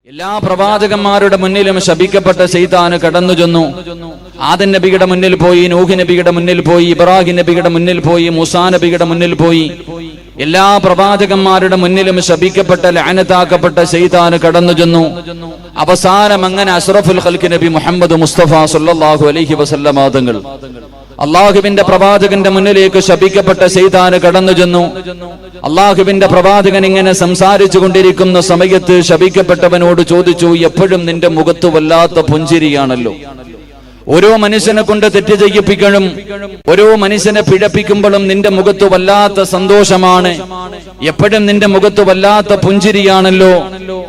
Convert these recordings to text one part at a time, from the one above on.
എല്ലാ പ്രവാചകന്മാരുടെ മുന്നിലും ശപിക്കപ്പെട്ട ശൈത്താന് കടന്നു ചെന്നു. ആദം നബിയുടെ മുന്നിൽ പോയി, നൂഹ് നബിയുടെ മുന്നിൽ പോയി, ഇബ്രാഹിം നബിയുടെ മുന്നിൽ പോയി, മൂസാ നബിയുടെ മുന്നിൽ പോയി. എല്ലാ പ്രവാചകന്മാരുടെ മുന്നിലും ശപിക്കപ്പെട്ട ലഅനത്താക്കപ്പെട്ട ശൈത്താന് കടന്നു ചെന്നു. അവസാനം അങ്ങനെ അഷ്റഫുൽ ഖൽഖ് നബി മുഹമ്മദ് മുസ്തഫ സല്ലല്ലാഹു അലൈഹി വസല്ലം തങ്ങൾ അള്ളാഹുവിന്റെ പ്രവാചകന്റെ മുന്നിലേക്ക് ശപിക്കപ്പെട്ട ശൈത്താന് കടന്നു ചെന്നു. അള്ളാഹുവിന്റെ പ്രവാചകൻ ഇങ്ങനെ സംസാരിച്ചു കൊണ്ടിരിക്കുന്ന സമയത്ത് ശപിക്കപ്പെട്ടവനോട് ചോദിച്ചു, എപ്പോഴും നിന്റെ മുഖത്ത് വല്ലാത്ത പുഞ്ചിരിയാണല്ലോ. ഓരോ മനുഷ്യനെ കൊണ്ട് തെറ്റ് ചെയ്യിപ്പിക്കണം, ഓരോ മനുഷ്യനെ പിഴപ്പിക്കുമ്പോഴും നിന്റെ മുഖത്ത് വല്ലാത്ത സന്തോഷമാണ്, എപ്പോഴും നിന്റെ മുഖത്ത് വല്ലാത്ത പുഞ്ചിരിയാണല്ലോ.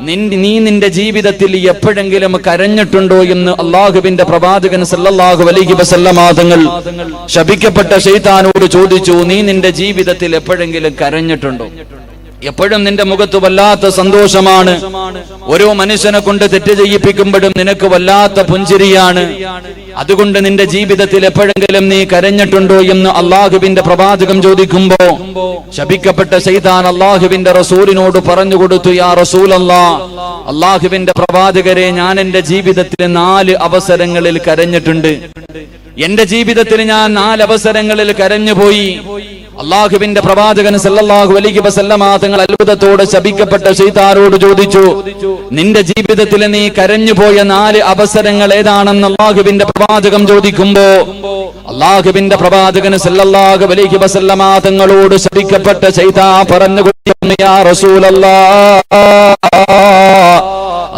നീ നിന്റെ ജീവിതത്തിൽ എപ്പോഴെങ്കിലും കരഞ്ഞിട്ടുണ്ടോ എന്ന് അള്ളാഹുവിന്റെ പ്രവാചകൻ സല്ലല്ലാഹു അലൈഹി വസല്ലം തങ്ങൾ ശപിക്കപ്പെട്ട ശൈത്താനോട് ചോദിച്ചു. നീ നിന്റെ ജീവിതത്തിൽ എപ്പോഴെങ്കിലും കരഞ്ഞിട്ടുണ്ടോ? എപ്പോഴും നിന്റെ മുഖത്ത് വല്ലാത്ത സന്തോഷമാണ്, ഓരോ മനുഷ്യനെ കൊണ്ട് തെറ്റ് ചെയ്യിപ്പിക്കുമ്പോഴും നിനക്ക് വല്ലാത്ത പുഞ്ചിരിയാണ്, അതുകൊണ്ട് നിന്റെ ജീവിതത്തിൽ എപ്പോഴെങ്കിലും നീ കരഞ്ഞിട്ടുണ്ടോ എന്ന് അള്ളാഹുവിന്റെ പ്രവാചകൻ ചോദിക്കുമ്പോ ശപിക്കപ്പെട്ട ശൈത്താൻ അള്ളാഹുവിന്റെ റസൂലിനോട് പറഞ്ഞു കൊടുത്തു, യാ റസൂലല്ലാഹ്, അള്ളാഹുവിന്റെ പ്രവാചകരെ, ഞാൻ എന്റെ ജീവിതത്തിൽ 4 അവസരങ്ങളിൽ കരഞ്ഞിട്ടുണ്ട്. എന്റെ ജീവിതത്തിൽ ഞാൻ 4 അവസരങ്ങളിൽ കരഞ്ഞുപോയി. അള്ളാഹുവിന്റെ പ്രവാചകൻ സല്ലല്ലാഹു അലൈഹി വസല്ലം തങ്ങൾ അത്ഭുതത്തോടെ ശപിക്കപ്പെട്ട ശൈത്താനോട് ചോദിച്ചു, നിന്റെ ജീവിതത്തിൽ നീ കരഞ്ഞുപോയ 4 അവസരങ്ങൾ ഏതാണെന്ന് അള്ളാഹുവിന്റെ പ്രവാചകൻ ചോദിക്കുമ്പോ അള്ളാഹുവിന്റെ പ്രവാചകൻ സല്ലല്ലാഹു അലൈഹി വസല്ലം തങ്ങളോട് ശപിക്കപ്പെട്ട ശൈത്താൻ പറഞ്ഞു, യാ റസൂലല്ലാഹ്,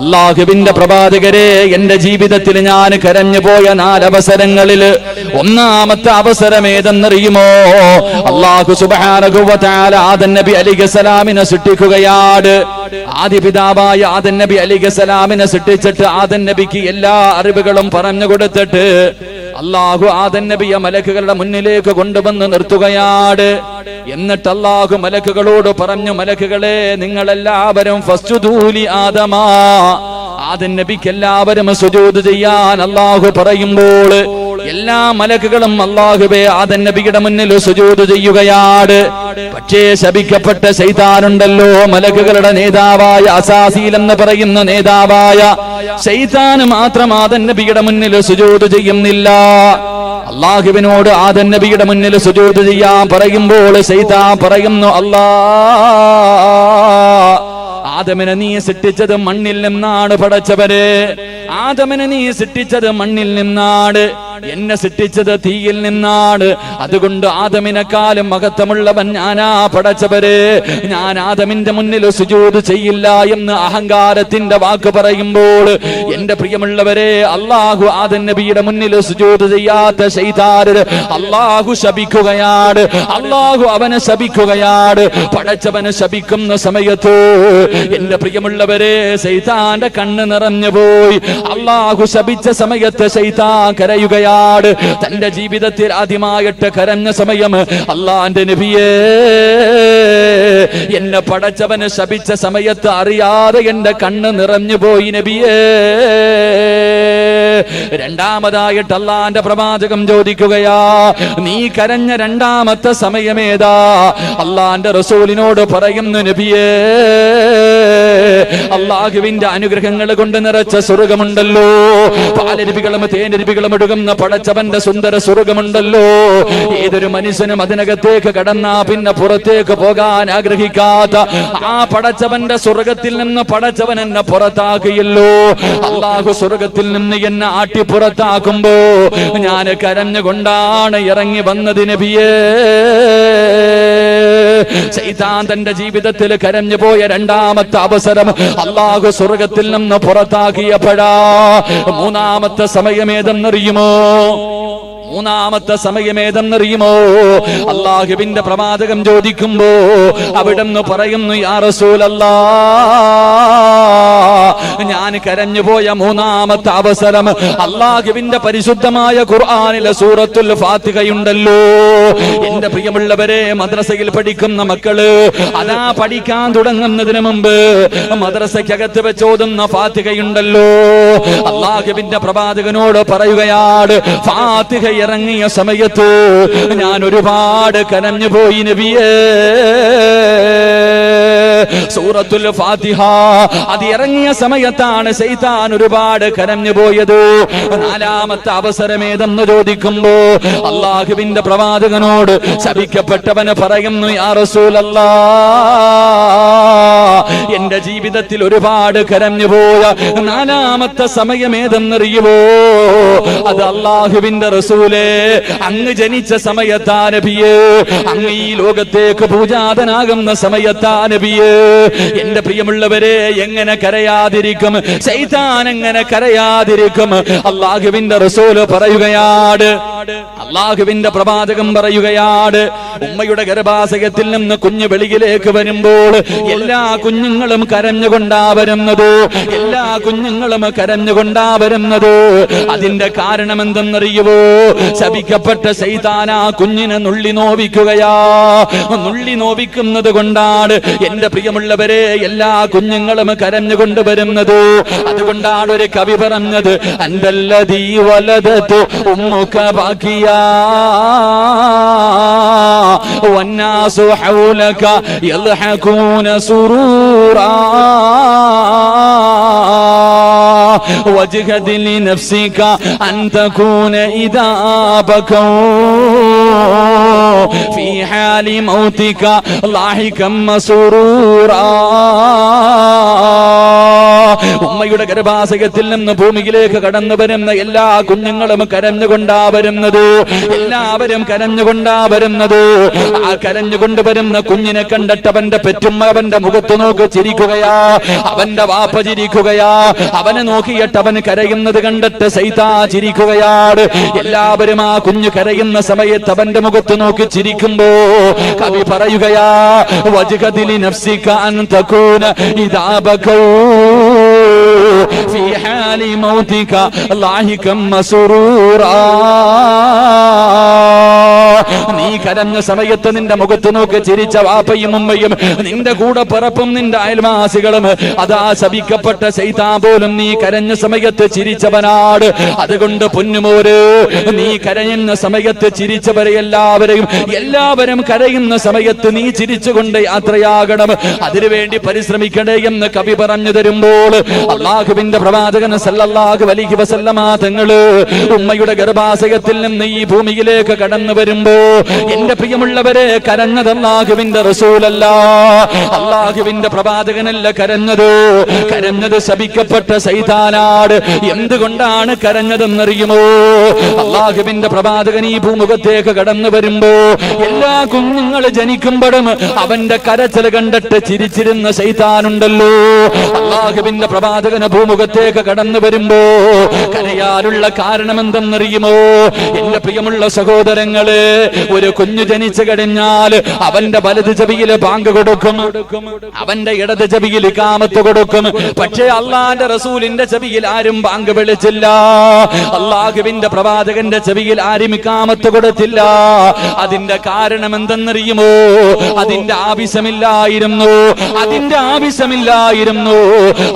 അള്ളാഹുവിന്റെ പ്രവാചകരെ, എന്റെ ജീവിതത്തിൽ ഞാൻ കരഞ്ഞുപോയ 4 അവസരങ്ങളിൽ ഒന്നാമത്തെ അവസരം ഏതെന്നറിയുമോ? അല്ലാഹു സുബ്ഹാനഹു വ തആല ആദം നബി അലൈഹിസ്സലാമിനെ സൃഷ്ടിക്കുകയാണ്. ആദിപിതാവായ ആദം നബി അലൈഹിസ്സലാമിനെ സൃഷ്ടിച്ചിട്ട് ആദം നബിക്ക് എല്ലാ അറിവുകളും പറഞ്ഞു കൊടുത്തിട്ട് അല്ലാഹു ആദം നബിയെ മലക്കുകളുടെ മുന്നിലേക്ക് കൊണ്ടുവന്ന് നിർത്തുകയാണ്. എന്നിട്ട് അല്ലാഹു മലക്കുകളോട് പറഞ്ഞു, മലക്കുകളെ, നിങ്ങളെല്ലാവരും ഫസ്ജുദൂലി ആദമാ, ആദം നബിക്ക് എല്ലാവരും സുജൂദ് ചെയ്യാൻ അല്ലാഹു പറയുമ്പോൾ എല്ലാ മലക്കുകളും അല്ലാഹുവേ ആദം നബിയുടെ മുന്നിൽ സുജൂദ് ചെയ്യുകയാണ്. പക്ഷേ ശപിക്കപ്പെട്ട ശൈത്താനുണ്ടല്ലോ, മലക്കുകളുടെ നേതാവായ അസാസീൽ എന്ന് പറയുന്ന നേതാവായ ശൈത്താൻ മാത്രം ആദം നബിയുടെ മുന്നിൽ സുജൂദ് ചെയ്യുന്നില്ല. അല്ലാഹുവിനോട് ആദം നബിയുടെ മുന്നിൽ സുജൂദ് ചെയ്യാൻ പറയുമ്പോൾ ശൈത്താൻ പറയുന്നു, അല്ലാഹ്, ആദമിനെ നീ സൃഷ്ടിച്ചത് മണ്ണിൽ നിന്നാണ് പടച്ചവരെ, ആദമിനെ നീ സൃഷ്ടിച്ചത് മണ്ണിൽ നിന്നാണ്, എന്നെ സൃഷ്ടിച്ചത് തീയിൽ നിന്നാണ്, അതുകൊണ്ട് ആദമിനെക്കാളും മഹത്വമുള്ളവൻ ഞാനാ പടച്ചവരെ, ഞാൻ ആദമിന്റെ മുന്നിൽ സുജൂദ് ചെയ്യില്ല എന്ന് അഹങ്കാരത്തിന്റെ വാക്ക് പറയുമ്പോൾ എന്റെ പ്രിയമുള്ളവരെ, അല്ലാഹു ആദം നബിയുടെ മുന്നിൽ സുജൂദ് ചെയ്യാത്ത ശൈത്താന് അല്ലാഹു ശപിക്കുകയാണ്. അല്ലാഹു അവനെ ശപിക്കുകയാണ്. പടച്ചവനെ ശപിക്കുന്ന സമയത്ത് എന്റെ പ്രിയമുള്ളവരെ, ശൈത്താന്റെ കണ്ണ് നിറഞ്ഞു പോയി. അല്ലാഹു ശപിച്ച സമയത്ത് ശൈത്താൻ കരയുകയാണ്. തന്റെ ജീവിതത്തിൽ ആദ്യമായിട്ട് കരഞ്ഞ സമയം, അല്ലാഹുവിന്റെ നബിയേ, എന്നെ പടച്ചവന് ശപിച്ച സമയത്ത് അറിയാതെ എന്റെ കണ്ണ് നിറഞ്ഞു പോയി നബിയേ. രണ്ടാമതായിട്ട് അല്ലാഹുവിന്റെ പ്രവാചകൻ ചോദിക്കുകയാ, നീ കരഞ്ഞ രണ്ടാമത്തെ സമയമേതാ? അല്ലാഹുവിന്റെ റസൂലിനോട് പറയുന്നു, നബിയേ, അല്ലാഹുവിന്റെ അനുഗ്രഹങ്ങൾ കൊണ്ട് നിറച്ച സ്വർഗമുണ്ടല്ലോ, പാലരുവികളും തേനരുവികളും ഒഴുകുന്ന പടച്ചവന്റെ സുന്ദര സ്വർഗമുണ്ടല്ലോ, ഏതൊരു മനുഷ്യനും അതിനകത്തേക്ക് കടന്നാ പിന്നെ പുറത്തേക്ക് പോകാൻ ആഗ്രഹിക്കാത്ത ആ പടച്ചവന്റെ സ്വർഗത്തിൽ നിന്ന് പടച്ചവൻ എന്നെ പുറത്താക്കിയല്ലോ. അല്ലാഹു സ്വർഗത്തിൽ നിന്ന് എന്നെ ആട്ടി പുറത്താക്കുമ്പോ ഞാൻ കരഞ്ഞുകൊണ്ടാണ് ഇറങ്ങി വന്നത് നബിയേ. ശൈത്താൻ തന്റെ ജീവിതത്തിൽ കരഞ്ഞു പോയ രണ്ടാമത്തെ അവസരം അല്ലാഹു സ്വർഗത്തിൽ നിന്ന് പുറത്താക്കിയപ്പോഴാ. മൂന്നാമത്തെ സമയമേതെന്നറിയുമോ? മൂന്നാമത്തെ സമയമേതെന്നറിയുമോ? അല്ലാഹുവിന്റെ പ്രവാചകൻ ചോദിക്കുമ്പോ അവിടുന്ന് പറയുന്നു, യാ റസൂലല്ലാഹ്, ഞാൻ കരഞ്ഞുപോയ മൂന്നാമത്തെ അവസരം അല്ലാഹുവിന്റെ പരിശുദ്ധമായ ഖുർആനിലെ സൂറത്തുൽ ഫാത്തിഹയുണ്ടല്ലോ. എന്റെ പ്രിയമുള്ളവരെ, മദ്രസയിൽ പഠിക്കുന്ന മക്കള് അതാ പഠിക്കാൻ തുടങ്ങുന്നതിന് മുമ്പ് മദ്രസയ്ക്കകത്ത് വെച്ചോതുന്ന ഫാത്തിഹയുണ്ടല്ലോ. അല്ലാഹുവിന്റെ പ്രവാചകനോട് പറയുകയാണ്, ഫാത്തിഹ ഇറങ്ങിയ സമയത്ത് ഞാൻ ഒരുപാട് കരഞ്ഞുപോയി നബിയേ. സൂറത്തുൽ ഫാത്തിഹ അത് ഇറങ്ങിയ സമയത്താണ് ശൈത്താൻ ഒരുപാട് കരഞ്ഞു പോയത്. നാലാമത്തെ അവസരമേതെന്ന് ചോദിക്കുമ്പോ അള്ളാഹുവിന്റെ പ്രവാചകനോട് ശപിക്കപ്പെട്ടവന് പറയുന്നു, യാ റസൂലല്ലാഹ്, എന്റെ ജീവിതത്തിൽ ഒരുപാട് കരഞ്ഞു പോയ നാലാമത്തെ സമയമേതെന്നറിയുമോ? അത് അള്ളാഹുവിന്റെ റസൂലേ, അങ്ങ് ജനിച്ച സമയത്താ നബിയേ, അങ്ങ് ഈ ലോകത്തേക്ക് പൂജാതനാകുന്ന സമയത്താ നബിയേ. എന്റെ പ്രിയമുള്ളവരെ, എങ്ങനെ കരയാതിരിക്കും? ശൈത്താൻ എങ്ങനെ കരയാതിരിക്കും? അള്ളാഹുവിന്റെ റസൂല് പറയുകയാണ്, അള്ളാഹുവിന്റെ പ്രവാചകൻ പറയുകയാണ്, ഉമ്മയുടെ ഗർഭാശയത്തിൽ നിന്ന് കുഞ്ഞ് വെളിയിലേക്ക് വരുമ്പോൾ എല്ലാ കുഞ്ഞുങ്ങളും കരഞ്ഞുകൊണ്ടാ വരുന്നത്, എല്ലാ കുഞ്ഞുങ്ങളും കരഞ്ഞുകൊണ്ടാ വരുന്നത്. അതിന്റെ കാരണം എന്തെന്നറിയുവോ? ശപിക്കപ്പെട്ട ശൈത്താൻ ആ കുഞ്ഞിനെ നുള്ളി നോവിക്കുകയാ. നുള്ളി നോവിക്കുന്നത് കൊണ്ടാണ് എന്റെ പ്രിയമുള്ളവരെ എല്ലാ കുഞ്ഞുങ്ങളും കരഞ്ഞുകൊണ്ട് വരുന്നത്. അതുകൊണ്ടാണ് ഒരു കവി പറഞ്ഞത്, അന്തല്ലദീ വലദതു ഉമ്മുക ബാക്കിയാ വന്നാസു ഹൗലക യൽഹഖൂന സുറൂറാ وجهد لنفسك أن تكون إذا بكوا في حال موتك لاحقا مسرورا. ഉമ്മയുടെ ഗർഭാശയത്തിൽ നിന്ന് ഭൂമിയിലേക്ക് കടന്നു വരുന്ന എല്ലാ കുഞ്ഞുങ്ങളും കരഞ്ഞുകൊണ്ടാ വരുന്നത്, എല്ലാവരും കരഞ്ഞുകൊണ്ടാ വരുന്നത്. ആ കരഞ്ഞുകൊണ്ടുവരുന്ന കുഞ്ഞിനെ കണ്ടിട്ട് അവന്റെ പെറ്റുമ്മ അവന്റെ മുഖത്ത് നോക്കി ചിരിക്കുകയാ, അവന്റെ വാപ്പ ചിരിക്കുകയാ, അവനെ നോക്കിയിട്ട് അവൻ കരയുന്നത് കണ്ടിട്ട് ശൈത്താൻ ചിരിക്കുകയാണ്. എല്ലാവരും ആ കുഞ്ഞു കരയുന്ന സമയത്ത് അവന്റെ മുഖത്ത് നോക്കി ചിരിക്കുമ്പോ കവി പറയുകയാ, വജ്ഹദിലി നഫ്സിക അൻ തകൂന ഇദാ ബകൂ ഫീ ഹാലി മൗതിക ലാഹികം മസ്റൂറാ. നീ കരഞ്ഞ സമയത്ത് നിന്റെ മുഖത്ത് നോക്കി ചിരിച്ച വാപ്പയും ഉമ്മയും നിന്റെ കൂടെ പിറപ്പും നിന്റെ അയൽവാസികളും അതാ ശപിക്കപ്പെട്ട ശൈത്താൻ പോലും നീ കരഞ്ഞ സമയത്ത് ചിരിച്ചവനാട്. അതുകൊണ്ട് പൊന്നുമോര്, നീ കരയുന്ന സമയത്ത് ചിരിച്ചവരെ എല്ലാവരും കരയുന്ന സമയത്ത് നീ ചിരിച്ചുകൊണ്ട് യാത്രയാകണം. അതിനുവേണ്ടി പരിശ്രമിക്കണേ എന്ന് കവി പറഞ്ഞു തരുമ്പോൾ അള്ളാഹുവിന്റെ പ്രവാചകൻ സല്ലല്ലാഹു അലൈഹി വസല്ലമ തങ്ങള് ഉമ്മയുടെ ഗർഭാശയത്തിൽ നിന്ന് ഈ ഭൂമിയിലേക്ക് കടന്നു വരുമ്പോ എന്റെ പ്രിയമുള്ളവരെ, കരഞ്ഞത് അള്ളാഹുവിന്റെ റസൂലല്ല, അള്ളാഹുവിന്റെ പ്രവാചകനല്ല കരഞ്ഞത്. കരഞ്ഞത് ശപിക്കപ്പെട്ട ശൈത്താനാട്. എന്തുകൊണ്ടാണ് കരഞ്ഞതെന്നറിയുമോ? അള്ളാഹുവിന്റെ പ്രവാചകൻ ഈ ഭൂമുഖത്തേക്ക് കടന്നു വരുമ്പോ എല്ലാ കുഞ്ഞുങ്ങൾ ജനിക്കുമ്പോഴും അവന്റെ കരച്ചിൽ കണ്ടിട്ട് ചിരിച്ചിരുന്ന ശൈത്താനുണ്ടല്ലോ. അള്ളാഹുവിന്റെ പ്രവാചകന് ഭൂമുഖത്തേക്ക് കടന്നു വരുമ്പോ കരയാനുള്ള കാരണം എന്തെന്നറിയുമോ? എന്റെ പ്രിയമുള്ള സഹോദരങ്ങള്, ഒരു കുഞ്ഞു ജനിച്ചു കഴിഞ്ഞാൽ അവന്റെ വലത് ചെവിയില് ബാങ്ക് കൊടുക്കും, അവന്റെ ഇടത് ചെവിയിൽ ഇഖാമത്ത് കൊടുക്കും. പക്ഷേ അള്ളാന്റെ റസൂലിന്റെ ചെവിയിൽ ആരും ബാങ്ക് വിളിച്ചില്ല, അള്ളാഹുവിന്റെ പ്രവാചകന്റെ ചെവിയിൽ ആരും ഇഖാമത്ത് കൊടുത്തില്ല. അതിന്റെ കാരണം എന്തെന്നറിയുമോ? അതിന്റെ ആവശ്യമില്ലായിരുന്നു, അതിന്റെ ആവശ്യമില്ലായിരുന്നു.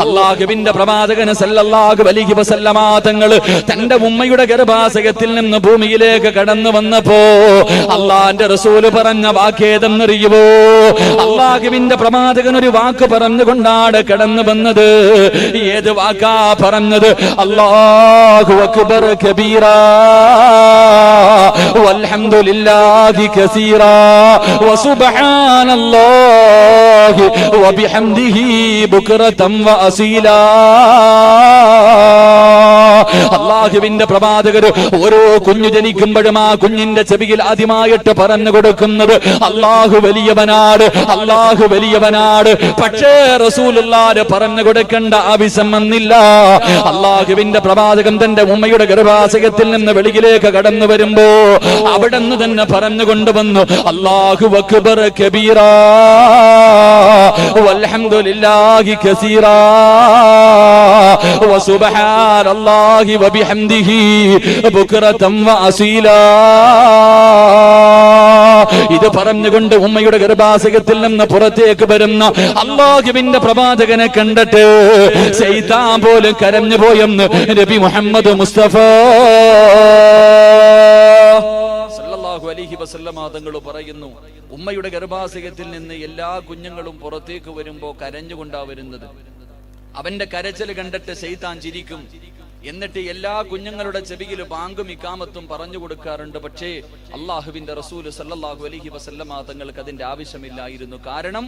അള്ളാഹുവിന്റെ പ്രവാചകൻ സല്ലല്ലാഹു അലൈഹി വസല്ലമ തങ്ങൾ തന്റെ ഉമ്മയുടെ ഗർഭാശയത്തിൽ നിന്ന് ഭൂമിയിലേക്ക് കടന്നു വന്നപ്പോ അള്ളാന്റെ റസൂല് പറഞ്ഞ വാക്കേതെന്നറിയുമോ? അള്ളാഹുവിന്റെ പ്രവാചകൻ ഒരു വാക്ക് പറഞ്ഞുകൊണ്ടാണ് കടന്നു വന്നത്. ഏത് വാക്കാ പറഞ്ഞത്? അല്ലാഹു അക്ബർ കബീറാ വൽഹംദുലില്ലാഹി കസീറാ വസുബ്ഹാനല്ലാഹി വബിഹംദിഹി ബുക്റതൻ വഅസീലാ. അള്ളാഹുവിന്റെ പ്രവാചകർ ഓരോ കുഞ്ഞു ജനിക്കുമ്പോഴും ആ കുഞ്ഞിന്റെ ചെവിയിൽ ആദ്യമായിട്ട് പറഞ്ഞു കൊടുക്കുന്നത് അള്ളാഹു വലിയവനാണ്, അള്ളാഹു വലിയവനാണ്. പക്ഷേ റസൂലുള്ളാഹി പറഞ്ഞു കൊടുക്കേണ്ട ആവശ്യം വന്നില്ല. അള്ളാഹുവിന്റെ പ്രവാചകൻ തന്റെ ഉമ്മയുടെ ഗർഭാശയത്തിൽ നിന്ന് വെളിയിലേക്ക് കടന്നു വരുമ്പോ അവിടെ നിന്ന് തന്നെ പറഞ്ഞു കൊണ്ടുവന്നു, അല്ലാഹു അക്ബർ കബീറാ വൽഹംദുലില്ലാഹി കസീറാ വസുബ്ഹാനല്ലാഹി വബിഹംദിഹി ബുക്റതൻ വഅസീലാ. ഇത് പറഞ്ഞുകൊണ്ട് ഉമ്മയുടെ ഗർഭാശയത്തിൽ നിന്ന് പുറത്തേക്ക് വരുന്ന അല്ലാഹുവിന്റെ പ്രവാചകനെ കണ്ടിട്ട് ശൈത്താൻ പോലും കരഞ്ഞു പോയെന്ന് നബി മുഹമ്മദ് മുസ്തഫ സല്ലല്ലാഹു അലൈഹി വസല്ലമ തങ്ങൾ പറയുന്നു, ഉമ്മയുടെ ഗർഭാശയത്തിൽ നിന്ന് എല്ലാ കുഞ്ഞുങ്ങളും പുറത്തേക്ക് വരുമ്പോ കരഞ്ഞുകൊണ്ടാ വരുന്നത്. അവന്റെ കരച്ചിൽ കണ്ടിട്ട് ശൈത്താൻ ചിരിക്കും. എന്നിട്ട് എല്ലാ കുഞ്ഞുങ്ങളുടെ ചെവിയിൽ ബാങ്കും ഇക്കാമത്തും പറഞ്ഞു കൊടുക്കാറുണ്ട്. പക്ഷേ അള്ളാഹുവിന്റെ റസൂൽ സല്ലല്ലാഹു അലൈഹി വസല്ലമ തങ്ങൾക്ക് അതിന്റെ ആവശ്യമില്ലായിരുന്നു. കാരണം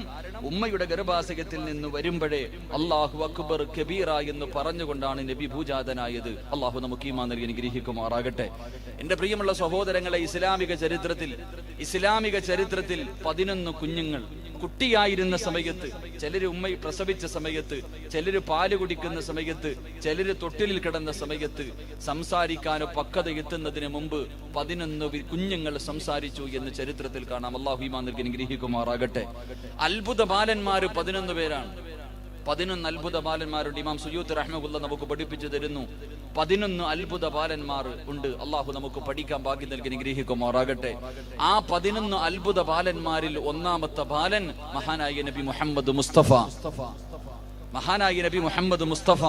ഉമ്മയുടെ ഗർഭാശയത്തിൽ നിന്ന് വരുമ്പോഴേ അല്ലാഹു അക്ബർ കബീറ എന്ന് പറഞ്ഞുകൊണ്ടാണ് നബി ഭൂജാതനായത്. അള്ളാഹു നമുക്ക് ഈമാൻ നൽകി അനുഗ്രഹിക്കുമാറാകട്ടെ. എന്റെ പ്രിയമുള്ള സഹോദരങ്ങളെ, ഇസ്ലാമിക ചരിത്രത്തിൽ 11 കുഞ്ഞുങ്ങൾ കുട്ടിയായിരുന്ന സമയത്ത്, ചിലര് ഉമ്മ പ്രസവിച്ച സമയത്ത്, ചിലര് പാല് കുടിക്കുന്ന സമയത്ത്, ചിലര് തൊട്ടിലിൽ കിടന്ന സമയത്ത്, സംസാരിക്കാനോ പക്വത എത്തുന്നതിന് മുമ്പ് 11 കുഞ്ഞുങ്ങൾ സംസാരിച്ചു എന്ന് ചരിത്രത്തിൽ കാണാം. അല്ലാഹു ഈമാൻ നൽകി അനുഗ്രഹിക്കുമാറാകട്ടെ. അത്ഭുത ബാലന്മാര് 11 പേരാണ്. 11 അത്ഭുത ബാലന്മാരുണ്ട്. ഇമാം സുയൂത്തി റഹ്മഹുല്ല നമുക്ക് പഠിപ്പിച്ചു തരുന്നു. 11 അത്ഭുത ബാലന്മാർ ഉണ്ട്. അള്ളാഹു നമുക്ക് പഠിക്കാൻ ഭാഗ്യം നൽകി അനുഗ്രഹിക്കുമാറാകട്ടെ. ആ 11 അത്ഭുത ബാലന്മാരിൽ ഒന്നാമത്തെ ബാലൻ മഹാനായ നബി മുഹമ്മദ് മുസ്തഫ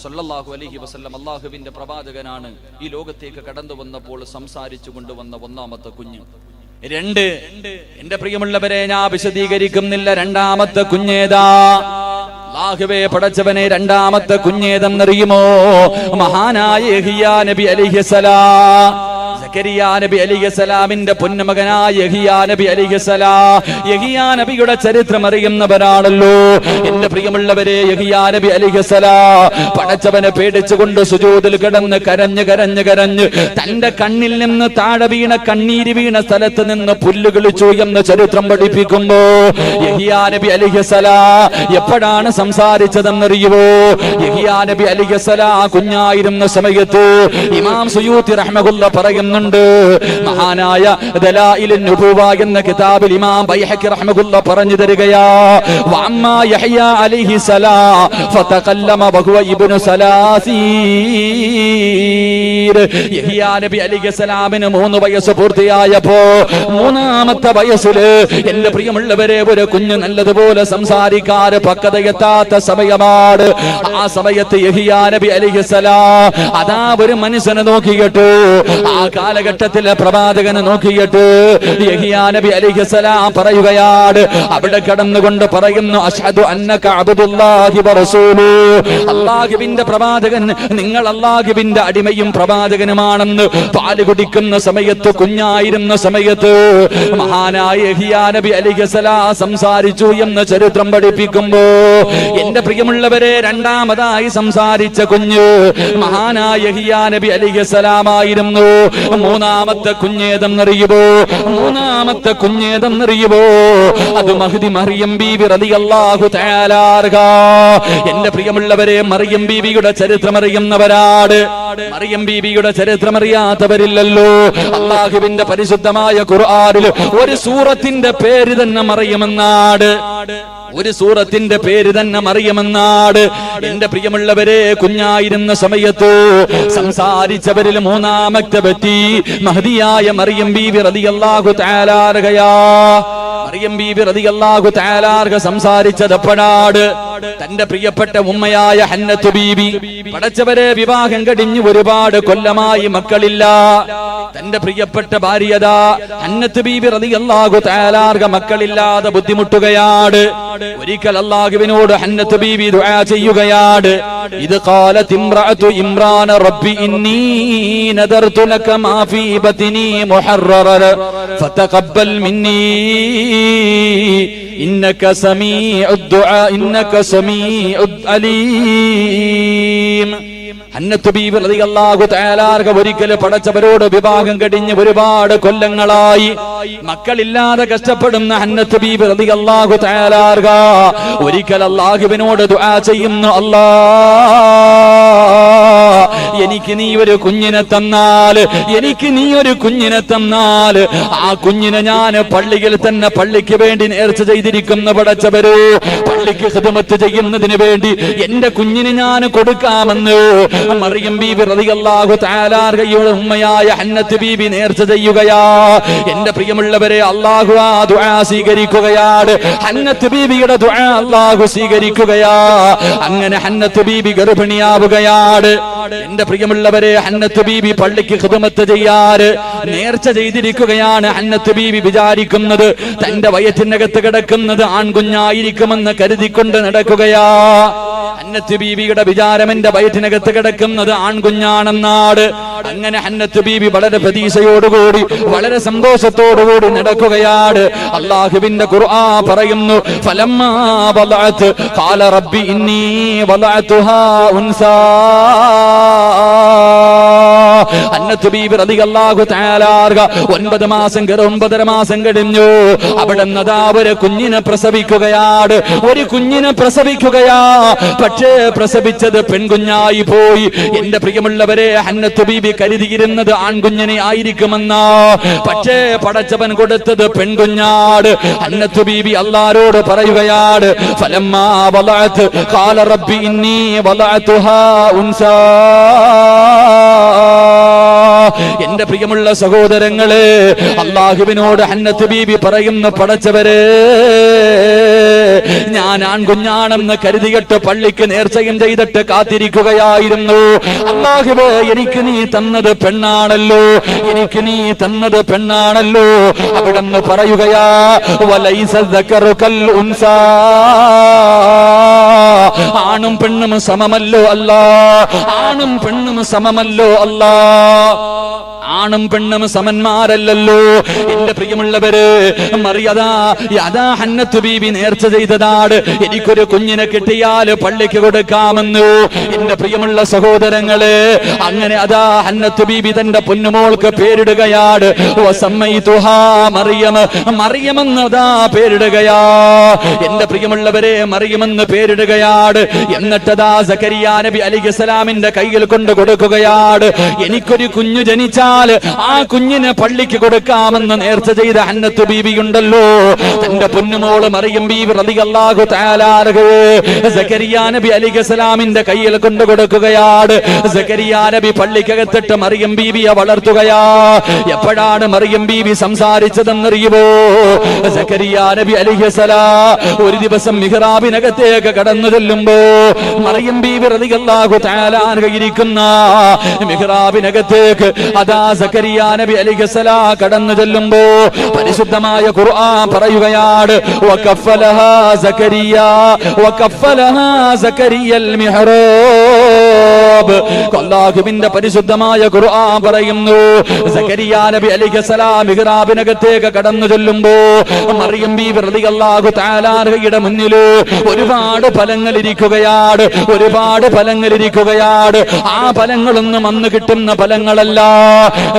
സല്ലല്ലാഹു അലൈഹി വസല്ലം അള്ളാഹുവിന്റെ പ്രവാചകനാണ്. ഈ ലോകത്തേക്ക് കടന്നു വന്നപ്പോൾ സംസാരിച്ചു കൊണ്ടുവന്ന ഒന്നാമത്തെ കുഞ്ഞ്. 2, എന്റെ പ്രിയമുള്ളവരെ, ഞാൻ വിശദീകരിക്കുന്നില്ല. രണ്ടാമത്തെ കുഞ്ഞേതാ? അല്ലാഹുവേ പടച്ചവനെ, രണ്ടാമത്തെ കുഞ്ഞേതെന്നറിയുമോ? മഹാനായ യഹ്യാ നബി അലൈഹിസ്സലാം. സക്കരിയ നബി അലൈഹിസ്സലാമിന്റെ പൊന്നുമകനായ യഹ്യാ നബി അലൈഹിസ്സലാം. യഹ്യാ നബിയുടെ ചരിത്രം അറിയുന്നവരാണല്ലോ എന്റെ പ്രിയമുള്ളവരെ. യഹ്യാ നബി അലൈഹിസ്സലാം പടച്ചവനെ പേടിച്ചുകൊണ്ട് സുജൂദിൽ കിടന്ന് കരഞ്ഞ് തന്റെ കണ്ണിൽ നിന്ന് താഴെ വീണ കണ്ണീര് വീണ സ്ഥലത്ത് നിന്ന് പുല്ല് കിളിച്ചു എന്ന് ചരിത്രം പഠിപ്പിക്കുമ്പോ യഹ്യാ നബി അലൈഹിസ്സലാം എപ്പോഴാണ് സംസാരിച്ചതെന്നറിയുവോ? യഹ്യാ നബി അലൈഹിസ്സലാം കുഞ്ഞായിരുന്ന സമയത്ത് ഇമാം സുയൂത്തി റഹ്മഹുല്ല പറയുന്നുണ്ട്. മഹാനായ ദലായിലുൻ നുബുവ എന്ന കിതാബിൽ ഇമാം ബൈഹഖി റഹ്മഹുല്ല പറഞ്ഞു തരികയാ, വഅമ്മാ യഹ്യാ അലൈഹിസ്സലാം ഫതകല്ലമ വഹുവ ഇബ്നു സലാസീർ. യഹ്യാ നബി അലൈഹിസ്സലാമിന് 3 വയസ്സ് പൂർത്തിയായപ്പോ 3-ാമത്തെ വയസ്സില് എന്റെ പ്രിയമുള്ളവരെ ഒരു കുഞ്ഞ് നല്ലതുപോലെ സംസാരിക്കാൻ പക്വതയെത്താത്ത സമയമാണ്. ആ സമയത്ത് യഹ്യാ നബി അലൈഹിസ്സലാം അതാ ഒരു മനുഷ്യനെ നോക്കിയിട്ട്, ആ കാലഘട്ടത്തിലെ പ്രവാചകനെ നോക്കിയിട്ട് യഹ്യാ നബി അലൈഹിസ്സലാം പറയുകയാണ്, അവിടെ കടന്നുകൊണ്ട് പറയുന്നു, അശ്ഹദു അന്നക അബ്ദുല്ലാഹി വറസൂലു. അല്ലാഹുവിന്റെ പ്രവാചകൻ, നിങ്ങൾ അല്ലാഹുവിന്റെ അടിമയും പ്രവാചകനുമാണെന്ന് പാല് കുടിക്കുന്ന സമയത്ത്, കുഞ്ഞായിരുന്ന സമയത്ത് മഹാനായ യഹ്യാ നബി അലൈഹിസ്സലാം സംസാരിച്ചു എന്ന് ചരിത്രം പഠിപ്പിക്കുമ്പോ എന്റെ പ്രിയമുള്ളവരെ, രണ്ടാമതായി സംസാരിച്ച കുഞ്ഞ് മഹാനായ യഹ്യാ നബി അലൈഹിസ്സലാമായിരുന്നു. മൂന്നാമത്തെ കുഞ്ഞേതെന്നറിയുമോ? അത് മഹ്ദി മറിയം ബീവി റളിയല്ലാഹു തആല അൻഹ. എന്റെ പ്രിയമുള്ളവരെ, മറിയം ബീവിയുടെ ചരിത്രം അറിയുന്നവരാണ്. മറിയം ബീവിയുടെ ചരിത്രം അറിയാത്തവരില്ലല്ലോ. അല്ലാഹുവിന്റെ പരിശുദ്ധമായ ഖുർആനിൽ ഒരു സൂറത്തിന്റെ പേര് തന്നെ മറിയമെന്നാണ്. എന്റെ പ്രിയമുള്ളവരെ, കുഞ്ഞായിരുന്ന സമയത്ത് സംസാരിച്ചവരിൽ മൂന്നാമത്തെ വ്യക്തി മഹ്ദിയായ മറിയം ബീവി റളിയല്ലാഹു തആല അൻഹയാ. മറിയം ബീവി റളിയല്ലാഹു തആല അൻഹ സംസാരിച്ചത് എപ്പോഴാണ്? തന്റെ പ്രിയപ്പെട്ട ഉമ്മയായ ഹന്നത്ത് ബീവി, പടച്ചവരെ വിവാഹം കഴിഞ്ഞ് ഒരുപാട് കൊല്ലമായി മക്കളില്ല. തന്റെ പ്രിയപ്പെട്ട ഭാര്യതാ ഹന്നത്ത് ബീവി റളിയല്ലാഹു തആല അൻഹ മക്കളില്ലാതെ ബുദ്ധിമുട്ടുകയാണ്. ഒരിക്കൽ അല്ലാഹുവിനോട് ഹന്നത്ത് ബീവി ദുആ ചെയ്യുകയാണ്. ഇത് ഖാലത് ഇംറഅതു ഇമ്രാന റബ്ബി ഇന്നി നദർതു ലക മാ ഫീ ബത്നി മുഹററൻ ഫതഖബ്ബൽ മിന്നി ഇന്നക സമീഉദ് ദുആ ഇന്നക സമീഉദ് അലീം. ഹന്നത്ത് ബീവി റളിയല്ലാഹു തആല അൻഹ ഒരിക്കൽ പടച്ചവരോട് വിവാഹം കഴിഞ്ഞ് ഒരുപാട് കൊല്ലങ്ങളായി മക്കളില്ലാതെ കഷ്ടപ്പെടുന്ന ഹന്നത്ത് ബീവി റളിയല്ലാഹു തആല അൻഹ ഒരിക്കൽ അല്ലാഹുവിനോട് ദുആ ചെയ്യുന്നു, എനിക്ക് നീ ഒരു കുഞ്ഞിനെ തന്നാൽ ആ കുഞ്ഞിനെ ഞാൻ പള്ളിയിൽ തന്നെ പള്ളിക്ക് വേണ്ടി നേർച്ച ചെയ്തിരിക്കുന്ന പടച്ചവരോ, പള്ളിക്ക് ഖിദ്മത്ത് ചെയ്യുന്നതിന് വേണ്ടി എന്റെ കുഞ്ഞിനെ ഞാൻ കൊടുക്കാമെന്ന് മറിയം ബീബി റളിയല്ലാഹു തആല അൻഹയുടെ ഉമ്മയായ ഹന്നത്ത് ബീബി നേർച്ച ചെയ്യുകയാ. എന്റെ പ്രിയമുള്ളവരെ, അല്ലാഹു ആ ദുആ സ്വീകരിക്കുകയാണ്. ഹന്നത്ത് ബീബിയുടെ ദുആ അല്ലാഹു സ്വീകരിക്കുകയാ. അങ്ങനെ ഹന്നത്ത് ബീബി ഗർഭിണിയാവുകയാണ്. എന്റെ പ്രിയമുള്ളവരെ, ഹന്നത്ത് ബീബി പള്ളിക്ക് ഖിദ്മത്ത് ചെയ്യാറ് നേർച്ച ചെയ്തിരിക്കുകയാണ്. ഹന്നത്ത് ബീബി വിചാരിക്കുന്നത് തന്റെ വയറ്റിനകത്ത് കിടക്കുന്നത് ആൺകുഞ്ഞായിരിക്കുമെന്ന് കരുതിക്കൊണ്ട് നടക്കുകയാ. ഹന്നത്ത് ബീബിയുടെ വിചാരം എന്റെ വയറ്റിനകത്ത് കിടക്കുന്നത് ആൺകുഞ്ഞാണെന്നാണ്. അങ്ങനെ ഹന്നത്ത് ബീബി വളരെ പ്രതീക്ഷയോടുകൂടി വളരെ സന്തോഷത്തോടുകൂടി നടക്കുകയാണ്. അല്ലാഹുവിന്റെ ഖുർആൻ പറയുന്നു, ഫലമ്മാ വലഅത് ഖാല റബ്ബി ഇന്നി വലഅതുഹാ ഉൻസാ. ഹന്നത്ത് ബീബി റളിയല്ലാഹു തആല 9 മാസം 9.5 മാസം കഴിഞ്ഞു. അവിടെ നിന്ന് ഒരു കുഞ്ഞിനെ പ്രസവിക്കുകയാണ്. ഒരു കുഞ്ഞിനെ പ്രസവിക്കുകയാ. പക്ഷേ പ്രസവിച്ചത് പെൺകുഞ്ഞായി പോയി. എന്റെ പ്രിയമുള്ളവരെ, ഹന്നത്ത് ബീബി കരുതിയിരുന്നത് ആൺകുഞ്ഞിനെ ആയിരിക്കുമെന്നാ. പക്ഷേ പടച്ചവൻ കൊടുത്തത് പെൺകുഞ്ഞാട്. ഹന്നത്ത് ബീബി അല്ലാഹുവോട് പറയുകയാണ്, ഫലമ്മാ വലഅത് ഖാല റബ്ബി ഇന്നി വലഅതുഹാ ഉൻസാ. എന്റെ പ്രിയമുള്ള സഹോദരങ്ങളെ, അല്ലാഹുവിനോട് ഹന്നത്ത് ബീബി പറയുന്ന, പടച്ചവരെ, ഞാൻ ആൺകുഞ്ഞാണെന്ന് കരുതിയിട്ട് പള്ളിക്ക് നേർച്ചയും ചെയ്തിട്ട് കാത്തിരിക്കുകയായിരുന്നു. അല്ലാഹുവേ, എനിക്ക് നീ തന്നത് പെണ്ണാണല്ലോ, എനിക്ക് നീ തന്നത് പെണ്ണാണല്ലോ. അവിടെന്ന് പറയുകയാ, വലൈസ ദക്കറു കൽ ഉൻസാ. ആണും പെണ്ണും സമമല്ലോ അല്ലാ, ആണും പെണ്ണും സമമല്ലോ അല്ലാ. ആണും പെണ്ണും സമന്മാരല്ലല്ലോ. എന്റെ പ്രിയമുള്ളവര്, മറിയതാ ഹന്നത്ത് ബീബി നേർച്ച ചെയ്തതാണ്, എനിക്കൊരു കുഞ്ഞിനെ കിട്ടിയാൽ പള്ളിക്ക് കൊടുക്കാമെന്നു. എന്റെ പ്രിയമുള്ള സഹോദരങ്ങളെ, അങ്ങനെ അതാ ഹന്നത്ത് ബീബി തന്റെ പൊന്നുമോൾക്ക് പേരിടുകയാണ്. വസമ്മൈതുഹാ മറിയം. മറിയമെന്ന് അതാ പേരിടുകയാ. എന്റെ പ്രിയമുള്ളവരെ, മറിയമെന്ന് പേരിടുകയാണ്. എന്നിട്ടതാ സക്കരിയ നബി അലൈഹിസ്സലാമിന്റെ കയ്യിൽ കൊണ്ട് കൊടുക്കുകയാണ്. എനിക്കൊരു കുഞ്ഞു ജനിച്ചാൽ ആ കുഞ്ഞിനെ പള്ളിക്ക് കൊടുക്കാമെന്ന് നേർച്ച ചെയ്ത ഹന്നത്ത് ബീബി ഉണ്ടല്ലോ, തന്റെ പൊന്നുമോള് മറിയം ബീബി റളിയല്ലാഹു തആല സക്കരിയ നബി അലൈഹിസ്സലാമിന്റെ കയ്യിൽ കൊണ്ട് കൊടുക്കുകയാണ്. സക്കരിയ നബി പള്ളിക്കകത്തിട്ട് മറിയം ബീബിയെ വളർത്തുകയാ. എപ്പോഴാണ് മറിയം ബീബി സംസാരിച്ചതെന്നറിയുമോ? സക്കരിയ നബി അലൈഹിസ്സലാം ഒരു ദിവസം മിഹ്റാബിനകത്തേക്ക് കടന്നു ചെല്ലുമ്പോ, മറിയം ബീബി റളിയല്ലാഹു തആല ഇരിക്കുന്ന മിഹ്റാബിനകത്തേക്ക് അതാ സക്കരിയ നബി അലൈഹിസ്സലാം കടന്നു ചെല്ലുമ്പോ പരിശുദ്ധമായ ഖുർആൻ പറയുകയാണ്, വകഫലഹാ സക്കരിയ വകഫലഹാ സക്കരിയൽ മിഹ്റാബ്. അല്ലാഹുവിന്റെ പരിശുദ്ധമായ ഖുർആൻ പറയുന്നു, സക്കരിയ നബി അലൈഹിസ്സലാം മിഹ്റാബിനകത്തേക്ക് കടന്നു ചെല്ലുമ്പോ മറിയം ബീബി റളിയല്ലാഹു തആലയുടെ മുന്നിൽ ഒരുപാട് ഫലങ്ങൾ ഇരിക്കുകയാണ്, ഒരുപാട് ഫലങ്ങൾ ഇരിക്കുകയാണ്. ആ ഫലങ്ങളൊന്നും അന്ന് കിട്ടുന്ന ഫലങ്ങളല്ല.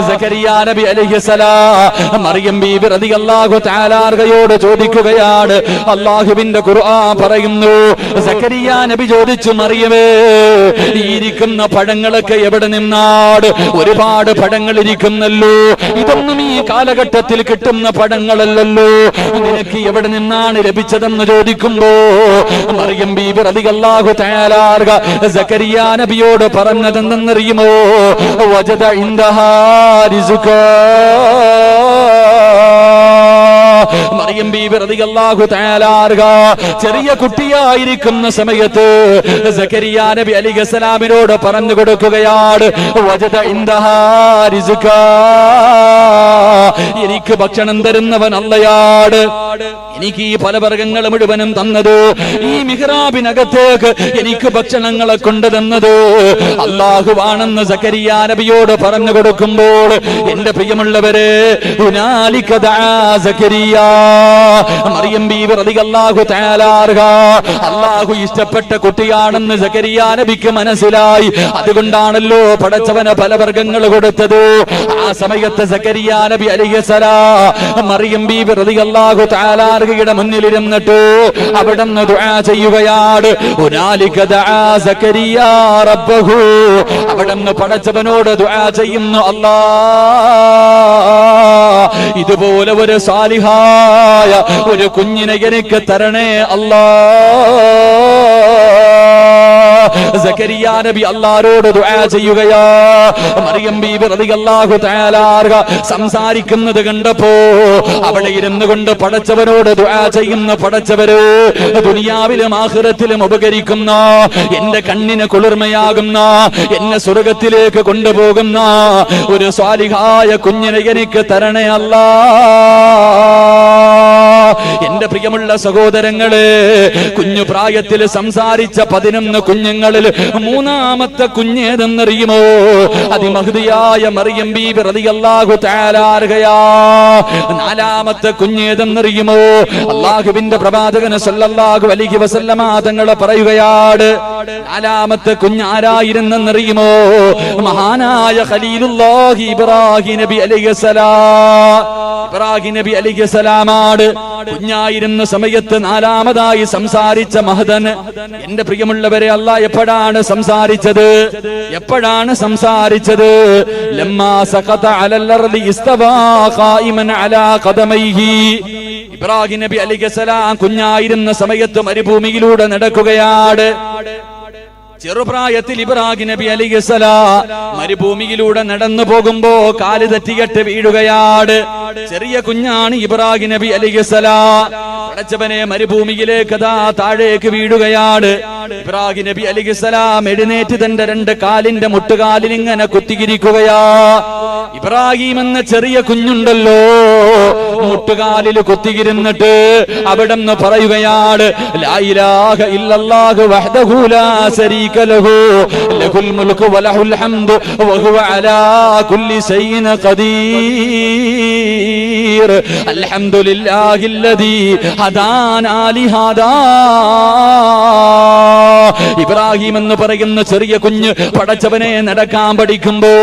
സക്കരിയ നബി അലൈഹിസ്സലാം മറിയം ബീബി റളിയല്ലാഹു തആലയോട് ചോദിക്കുകയാണ്. അല്ലാഹുവിന്റെ ഖുർആൻ പറയുന്നു, സക്കരിയ നബി ചോദിച്ചു, മറിയമേ, ഈ ഇരിക്കുന്ന പഴങ്ങളൊക്കെ എവിടെ നിന്നാണ്? ഒരുപാട് പഴങ്ങൾ ഇരിക്കുന്നല്ലോ, ഇതൊന്നും ഈ കാലഘട്ടത്തിൽ കിട്ടുന്ന പഴങ്ങളല്ലല്ലോ, നിനക്ക് എവിടെ നിന്നാണ് ലഭിച്ചതെന്ന് ചോദിക്കുമ്പോ മറിയം ബീബി റളിയല്ലാഹു തആല സക്കരിയ നബിയോട് പറഞ്ഞതെന്തെന്നറിയുമോ? വജദ ഇൻദഹാ റിസ്ഖാ. മറിയം ബീബി റളിയല്ലാഹു തആല ചെറിയ കുട്ടിയായിരിക്കുന്ന സമയത്ത് സക്കരിയ നബി അലൈഹിസ്സലാമിനോട് പറഞ്ഞു കൊടുക്കുകയാണ്, വജദ ഇൻദഹാ റിസ്ഖാ. എനിക്ക് ഭക്ഷണം തരുന്നവൻ അല്ലാഹുവാണ്. എനിക്ക് ഈ ഫലവർഗ്ഗങ്ങൾ മുഴുവനും തന്നത്, ഈ മിഹ്റാബിനകത്തേക്ക് എനിക്ക് ഭക്ഷണങ്ങളെ കൊണ്ട് തന്നത് അല്ലാഹുവാണെന്ന് സക്കരിയ നബിയോട് പറഞ്ഞു കൊടുക്കുമ്പോൾ, എന്റെ പ്രിയമുള്ളവരെ, ഹുനാലിക ദഅ സക്കരിയ. മറിയം ബീബി റളിയല്ലാഹു തആല അല്ലാഹു ഇഷ്ടപ്പെട്ട കുട്ടിയാണെന്ന് സക്കരിയ നബിക്ക് മനസ്സിലായി. അതുകൊണ്ടാണല്ലോ പടച്ചവന് ഫലവർഗ്ഗങ്ങൾ കൊടുത്തത്. ആ സമയത്ത് സക്കരിയ നബി അലൈഹിസ്സലാം മറിയം ബീബി റളിയല്ലാഹു തആലയുടെ മുന്നിലിരുന്നിട്ട് അവിടുന്ന് ദുആ ചെയ്യുകയാണ്. ഹുനാലിക ദഅ സക്കരിയ റബ്ബഹു. അവിടുന്ന് പടച്ചവനോട് ദുആ ചെയ്യുന്നു, അല്ലാഹ്, ഇതുപോലെ ഒരു സാലിഹായ ഒരു കുഞ്ഞിനെ എനിക്ക് തരണേ അല്ലാഹ്. സക്കരിയ നബി അല്ലാഹുവോട് ദുആ ചെയ്യുകയാ. മറിയം ബീബി റളിയല്ലാഹു തആല സംസാരിക്കുന്നത് കണ്ടപ്പോ അവിടെ ഇരുന്നു കൊണ്ട് പടച്ചവനോട് ദുആ ചെയ്യുന്ന പടച്ചവര് ദുനിയാവിലും ആഖിറത്തിലും ഉപകരിക്കുന്ന, എന്റെ കണ്ണിന് കുളിർമയാകുന്ന, എന്നെ സ്വർഗത്തിലേക്ക് കൊണ്ടുപോകുന്ന ഒരു സ്വാലിഹായ കുഞ്ഞിനെ എനിക്ക് തരണേ അല്ലാ. എന്റെ പ്രിയമുള്ള സഹോദരങ്ങളെ, കുഞ്ഞു പ്രായത്തിൽ സംസാരിച്ച 11 കുഞ്ഞുങ്ങളിൽ മൂന്നാമത്തെ കുഞ്ഞേതെന്നറിയുമോ? അതിമഹദിയായ മറിയം ബീബി റളിയല്ലാഹു തആല അൻഹയാ. നാലാമത്തെ കുഞ്ഞേതെന്നറിയുമോ? അല്ലാഹുവിന്റെ പ്രവാചകൻ സല്ലല്ലാഹു അലൈഹി വസല്ലമ തങ്ങൾ പറയുകയാണ്, നാലാമത്തെ കുഞ്ഞ് ആരായിരുന്നെന്നറിയുമോ? മഹാനായ ഖലീലുല്ലാഹി ഇബ്രാഹിം നബി അലൈഹിസ്സലാം. ഇബ്രാഹിം നബി അലൈഹിസ്സലാമാണ് കുഞ്ഞായിരുന്ന സമയത്ത് നാലാമതായി സംസാരിച്ച മഹദൻ. എന്റെ പ്രിയമുള്ളവരെ, അല്ലാഹ് എപ്പോഴാണ് സംസാരിച്ചത്? എപ്പോഴാണ് സംസാരിച്ചത്? ലമ്മാ സഖത അലൽ അർളി ഇസ്തവാ ഖായിമൻ അലാ ഖദമൈഹി. ഇബ്രാഹിം നബി അലൈഹിസ്സലാം കുഞ്ഞായിരുന്ന സമയത്ത് മരുഭൂമിയിലൂടെ നടക്കുകയാണ്. ചെറുപ്രായത്തിൽ ഇബ്രാഹിം നബി അലൈഹിസ്സലാം മരുഭൂമിയിലൂടെ നടന്നു പോകുമ്പോ കാല് തെറ്റിയിട്ട് വീഴുകയാണ്. ചെറിയ കുഞ്ഞാണ് ഇബ്രാഹിം നബി അലൈഹിസ്സലാം. പടച്ചവനെ, മരുഭൂമിയിലേക്ക് താഴേക്ക് വീഴുകയാണ്. ഇബ്രാഹിം നബി അലൈഹിസ്സലാം എഴുന്നേറ്റ് തന്റെ 2 കാലിന്റെ മുട്ടുകാലിൽ ഇങ്ങനെ കുത്തിയിരിക്കുകയാ. ഇബ്രാഹിം എന്ന ചെറിയ കുഞ്ഞുണ്ടല്ലോ, മുട്ടുകാലിൽ കുത്തിയിരുന്നിട്ട് അവിടെ നിന്ന് പറയുകയാണ്, ലാ ഇലാഹ ഇല്ലല്ലാഹു വഹ്ദഹു ലാ ശരീക ലഹു ലഹുൽ മുൽക്കു വലഹുൽ ഹംദു വഹുവ അലാ കുല്ലി ശൈഇൻ ഖദീർ അൽഹംദുലില്ലാഹില്ലദീ ഹദാനാ ലിഹാദാ. ഇബ്രാഹിം എന്ന് പറയുന്ന ചെറിയ കുഞ്ഞ് പടച്ചവനെ നടക്കാൻ പഠിക്കുമ്പോ